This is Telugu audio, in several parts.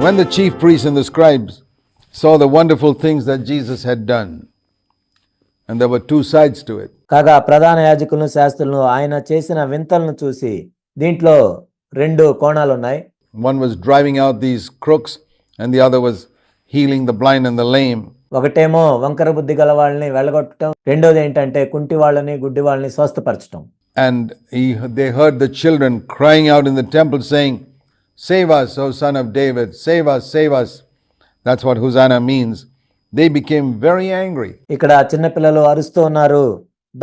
when the chief priests and the scribes saw the wonderful things that Jesus had done, and there were two sides to it. కాగా ప్రధాన యాజకులను శాస్త్రులను ఆయన చేసిన వింతలను చూసి దీంట్లో రెండు కోణాలు ఉన్నాయి. One was driving out these crooks and the other was healing the blind and the lame. ఒకటేమో వంకర బుద్ధి గల వాళ్ళని వెళ్ళగొట్టడం, రెండోది ఏంటంటే కుంటి వాళ్ళని గుడ్డి వాళ్ళని స్వస్థపరచడం. And they heard the children crying out in the temple saying, "Save us, O son of David, save us, save us." That's what Hosanna means. They became very angry. ఇక్కడ చిన్నపిల్లలు అరుస్తూ ఉన్నారు,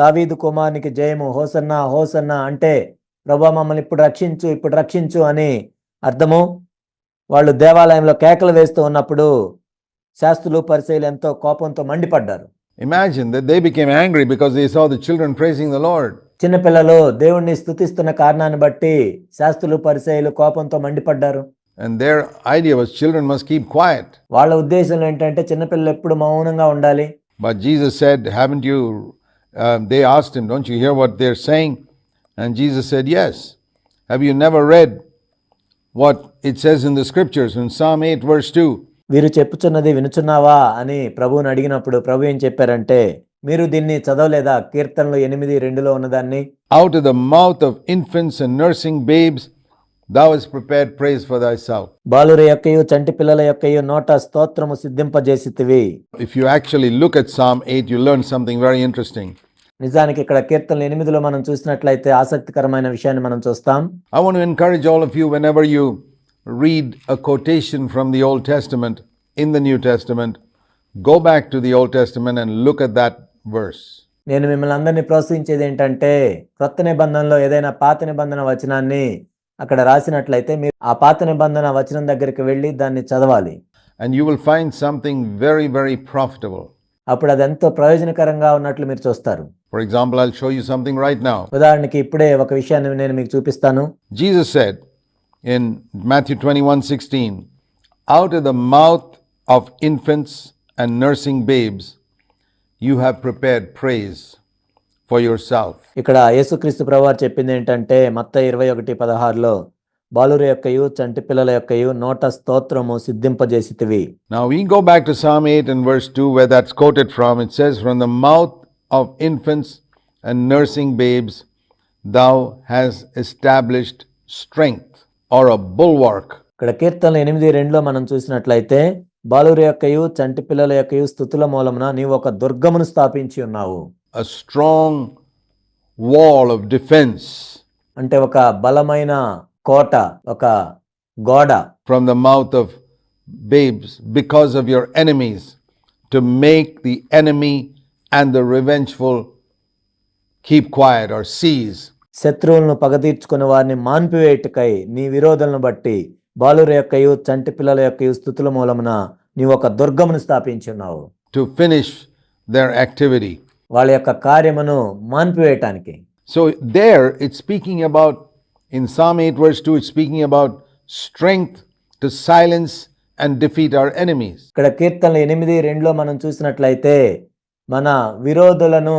దావీదు కుమారునికి జయము, హోసన్నా హోసన్నా అంటే ప్రభువా మమ్మల్ని ఇప్పుడు రక్షించు అని అర్థము. వాళ్ళు దేవాలయంలో కేకలు వేస్తూ ఉన్నప్పుడు శాస్త్రులు పరిసయ్యులు ఎంతో కోపంతో మండిపడ్డారు. Imagine that they became angry because they saw the children praising the Lord. చిన్నపిల్లలు దేవుణ్ణి స్తుతిస్తున్న కారణాన్ని బట్టి శాస్త్రులు పరిసయ్యులు కోపంతో మండిపడ్డారు. And their idea was children must keep quiet. వాళ్ళ ఉద్దేశం ఏంటంటే చిన్నపిల్లలు ఎప్పుడు మౌనంగా ఉండాలి. But Jesus said, haven't you, they asked him, don't you hear what they're saying? And Jesus said, yes. Have you never read what it says in the scriptures in Psalm 8 verse 2? వీరు చెప్పుచున్నది వినుచున్నావా అని ప్రభువుని అడిగినప్పుడు ప్రభు ఏం చెప్పారంటే, మీరు దీన్ని చదవలేదా? కీర్తనలు 8:2 ఉన్నదాన్ని, out of the mouth of infants and nursing babes thou hast prepared praise for thyself. బాలుర యొక్కయు చంటి పిల్లల యొక్కయు నోట స్తోత్రము సిద్ధింపజేసితివి. If you actually look at Psalm 8, you learn something very interesting. నిజానికి ఇక్కడ కీర్తనలు 8లో మనం చూసినట్లయితే ఆసక్తికరమైన విషయాన్ని మనం చూస్తాం. I want to encourage all of you, whenever you read a quotation from the Old Testament in the New Testament, go back to the Old Testament and look at that verse. నేను మిమ్మల్ని అందరినీ ప్రోత్సహించేది ఏంటంటే, క్రొత్త నిబంధనలో ఏదైనా పాత నిబంధన వచనాన్ని అక్కడ రాసినట్లయితే మీరు ఆ పాత నిబంధన వచనం దగ్గరికి వెళ్ళి దాన్ని చదవాలి. And you will find something very, very profitable. అప్పుడు అది ఎంతో ప్రయోజనకరంగా ఉన్నట్లు మీరు చూస్తారు. For example, I'll show you something right now. ఉదాహరణకి ఇప్పుడే ఒక విషయాన్ని నేను మీకు చూపిస్తాను. Jesus said in Matthew 21:16, out of the mouth of infants and nursing babes you have prepared praise for yourself. ఇక్కడ యేసుక్రీస్తు ప్రభువారు చెప్పింది ఏంటంటే మత్తయి 21:16లో బాలుర యొక్కయు చంటి పిల్లల యొక్కయు నోట స్తోత్రము సిద్ధింపజేసితివి. Now we go back to Psalm 8 and verse 2 where that's quoted from. It says, from the mouth of infants and nursing babes thou hast established strength, or a bulwark. ఇక్కడ కీర్తనలు 8:2లో మనం చూసినట్లయితే బాలుర యొక్కయు చంటి పిల్లల యొక్కయు స్తుతుల మూలమున నీవు ఒక దుర్గమును స్థాపించి ఉన్నావు. A strong wall of defense. అంటే ఒక బలమైన కోట, ఒక గోడ. From the mouth of babes because of your enemies, to make the enemy and the revengeful keep quiet or cease. శత్రువులను పగతీర్చుకునే వారిని మాన్పివేయుటకై నీ విరోధులను బట్టి బాలుర యొక్కయు చంటి పిల్లల యొక్కయు స్తుతుల మూలమున నీవు ఒక దుర్గమును స్థాపించి ఉన్నావు. To finish their activity. వాళ్ళ యొక్క కార్యమును మాన్పివేయటానికి. So there it's speaking about, in Psalm 8 verse 2, it's speaking about strength to silence and defeat our enemies. ఇక్కడ కీర్తనలు 8:2లో మనం చూసినట్లయితే మన విరోధులను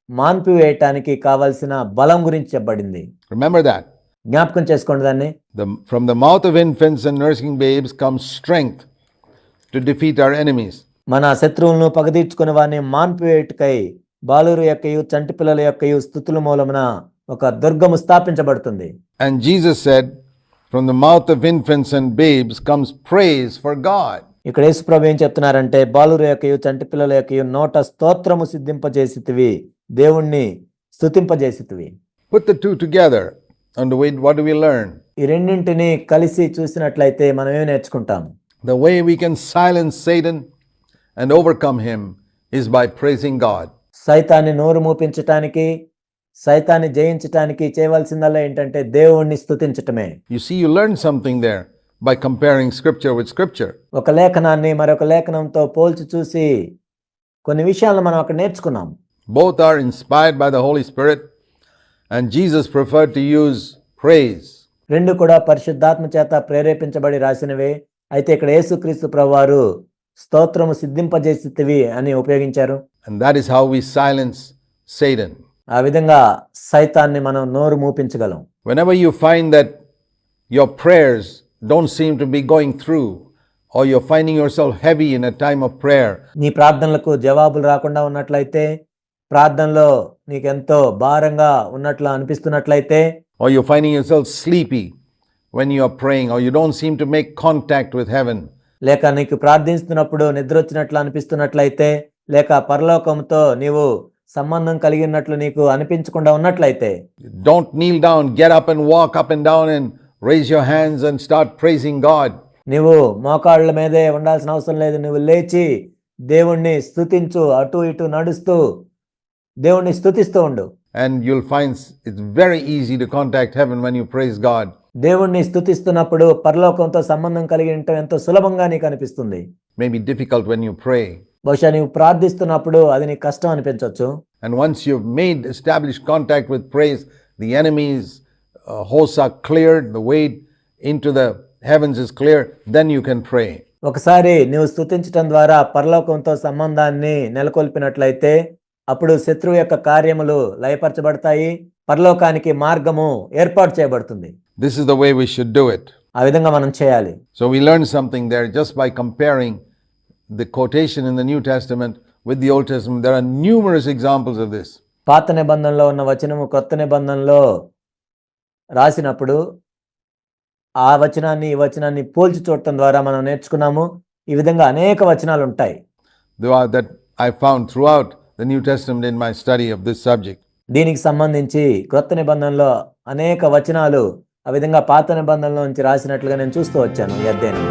మాన్పివేయటానికి కావలసిన బలం గురించి చెప్పబడింది. Remember that. జ్ఞాపకం చేసుకోండి దాన్ని. From the mouth of infants and nursing babes comes strength to defeat our enemies. మన శత్రువులను పగతీర్చుకునే వారిని మాన్పివేయటకై బాలుర యొక్కయు చంటి పిల్లల యొక్కయు స్తుతుల మూలమున ఒక దుర్గము స్థాపించబడుతుంది. And Jesus said, from the mouth of infants and babes comes praise for God. ఇక్కడ యేసు ప్రభు ఏం చెప్తున్నారంటే బాలుర యొక్కయు చంటి పిల్లల యొక్కయు నోట స్తోత్రము సిద్ధింపజేసితివి, దేవుణ్ణి స్తుతింపజేసితివి. Put the two together and what do we learn? ఈ రెండింటిని కలిసి చూసినట్లయితే మనం ఏం నేర్చుకుంటాం? The way we can silence Satan and overcome him is by praising God. సైతాన్ని నోరు మూపించటానికి, సైతాన్ని జయించటానికి చేయవలసిందల్లా ఏంటంటే దేవుణ్ణి స్తుతించటమే. You see, you learn something there by comparing scripture with scripture. ఒక లేఖనాన్ని మరొక లేఖనంతో పోల్చి చూసి కొన్ని విషయాలను మనం అక్కడ నేర్చుకున్నాం. Both are inspired by the Holy Spirit, and Jesus preferred to use praise. రెండు కూడా పరిశుద్ధాత్మ చేత ప్రేరేపించబడి రాసినవే. అయితే ఇక్కడ యేసుక్రీస్తు ప్రభువారు స్తోత్రము సిద్ధింపజేసితివి అని ఉపయోగించారు. And that is how we silence Satan. ఆ విధంగా సైతాన్ని మనం నోరు మూపించగలం. Whenever you find that your prayers don't seem to be going through, or you're finding yourself heavy in a time of prayer, నీ ప్రార్థనలకు జవాబులు రాకుండా ఉన్నట్లయితే, ప్రార్థనలో నీకెంతో భారంగా ఉన్నట్లు అనిపిస్తున్నట్లయితే, or you're finding yourself sleepy when you are praying, or you don't seem to make contact with heaven, లేక నీకు ప్రార్థిస్తున్నప్పుడు నిద్ర వచ్చినట్లు అనిపిస్తున్నట్లయితే, లేక పరలోకంతో నీవు సంబంధం కలిగినట్లు నీకు అనిపించకుండా ఉన్నట్లయితే, don't kneel down, get up and walk up and down and raise your hands and start praising God. నీవు మోకాళ్ళ మీదే ఉండాల్సిన అవసరం లేదు. నువ్వు లేచి దేవుణ్ణి స్తుతించు, అటు ఇటు నడుస్తూ దేవుణ్ణి స్తుతిస్తూ ఉండు. And you'll find it's very easy to contact heaven when you praise God. దేవుణ్ణి స్తుతిస్తున్నప్పుడు పరలోకంతో సంబంధం కలిగి ఉండటం ఎంతో సులభంగా నీకు అనిపిస్తుంది. May be difficult when you pray. బహుశా నీవు ప్రార్థిస్తున్నప్పుడు అది నీకు కష్టం అనిపించవచ్చు. And once you've made established contact with praise, the enemy's hosts are cleared, the way into the heavens is clear, then you can pray. ఒకసారి నీవు స్తుతించటం ద్వారా పరలోకంతో సంబంధాన్ని నెలకొల్పినట్లయితే అప్పుడు శత్రువు యొక్క కార్యములు లయపరచబడతాయి, పరలోకానికి మార్గము ఏర్పాటు చేయబడుతుంది. This is the way we should do it. ఆ విధంగా మనం చేయాలి. So we learned something there just by comparing the quotation in the New Testament with the Old Testament. There are numerous examples of this. పాత నిబంధనలో ఉన్న వచనము క్రొత్త నిబంధనలో రాసినప్పుడు ఆ వచనాన్ని ఈ వచనాన్ని పోల్చి చూడటం ద్వారా మనం నేర్చుకున్నాము. ఈ విధంగా అనేక వచనాలు ఉంటాయి. That I found throughout the New Testament in my study of this subject. దీనికి సంబంధించి క్రొత్త నిబంధనలో అనేక వచనాలు ఆ విధంగా పాత నిబంధనలో నుంచి రాసినట్లుగా నేను చూస్తూ వచ్చాను ఈ అధ్యయనం.